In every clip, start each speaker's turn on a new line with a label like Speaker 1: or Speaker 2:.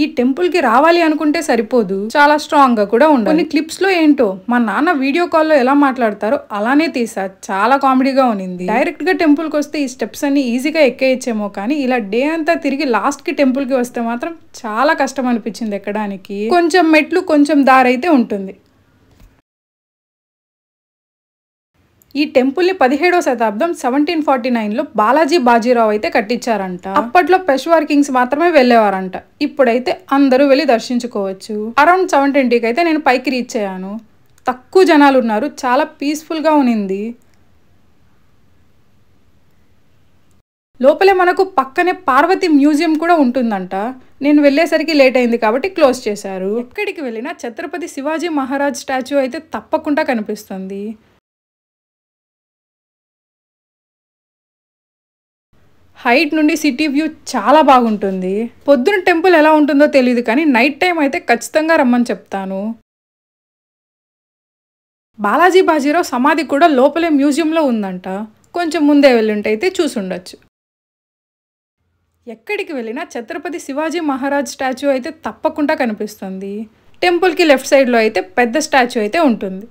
Speaker 1: ఈ టెంపుల్ కి రావాలి అనుకుంటే సరిపోదు, చాలా స్ట్రాంగ్ గా కూడా ఉండాలి. కొన్ని క్లిప్స్ లో ఏంటో మా నాన్న వీడియో కాల్లో ఎలా మాట్లాడతారో అలానే తీసా, చాలా కామెడీగా ఉన్నింది. డైరెక్ట్ గా టెంపుల్ కి వస్తే ఈ స్టెప్స్ అన్ని ఈజీగా ఎక్కేయచ్చేమో, కానీ ఇలా డే అంతా తిరిగి లాస్ట్ కి టెంపుల్ కి వస్తే మాత్రం చాలా కష్టం అనిపించింది ఎక్కడానికి. కొంచెం మెట్లు కొంచెం దారైతే ఉంటుంది. ఈ టెంపుల్ ని 17వ శతాబ్దం 1749లో బాలాజీ బాజీరావు అయితే కట్టించారంట. అప్పట్లో పెష్వార్ కింగ్స్ మాత్రమే వెళ్ళేవారంట. ఇప్పుడైతే అందరూ వెళ్ళి దర్శించుకోవచ్చు. అరౌండ్ 7:20కి అయితే నేను పైకి రీచ్ అయ్యాను. తక్కువ జనాలు ఉన్నారు, చాలా పీస్ఫుల్ గా ఉన్నింది. లోపలే మనకు పక్కనే పార్వతి మ్యూజియం కూడా ఉంటుందంట. నేను వెళ్ళేసరికి లేట్ అయింది కాబట్టి క్లోజ్ చేశారు. ఎక్కడికి వెళ్ళినా ఛత్రపతి శివాజీ మహారాజ్ స్టాచ్యూ అయితే తప్పకుండా కనిపిస్తుంది. హైట్ నుండి సిటీ వ్యూ చాలా బాగుంటుంది. పొద్దున టెంపుల్ ఎలా ఉంటుందో తెలియదు, కానీ నైట్ టైం అయితే ఖచ్చితంగా రమ్మని చెప్తాను. బాలాజీ బాజీరావు సమాధి కూడా లోపలే మ్యూజియంలో ఉందంట. కొంచెం ముందే వెళ్ళుంటే అయితే చూసుండొచ్చు. ఎక్కడికి వెళ్ళినా ఛత్రపతి శివాజీ మహారాజ్ స్టాచ్యూ అయితే తప్పకుండా కనిపిస్తుంది. టెంపుల్కి లెఫ్ట్ సైడ్లో అయితే పెద్ద స్టాచ్యూ అయితే ఉంటుంది.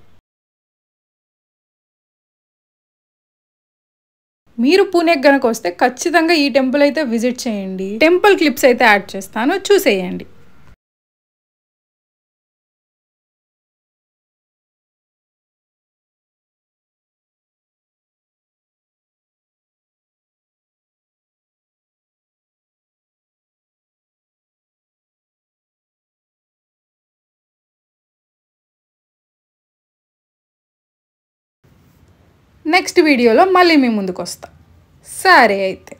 Speaker 1: మీరు పూణేకి గనక వస్తే ఖచ్చితంగా ఈ టెంపుల్ అయితే విజిట్ చేయండి. టెంపుల్ క్లిప్స్ అయితే యాడ్ చేస్తాను, చూసేయండి. నెక్స్ట్ వీడియోలో మళ్ళీ మీ ముందుకు వస్తా. సరే అయితే.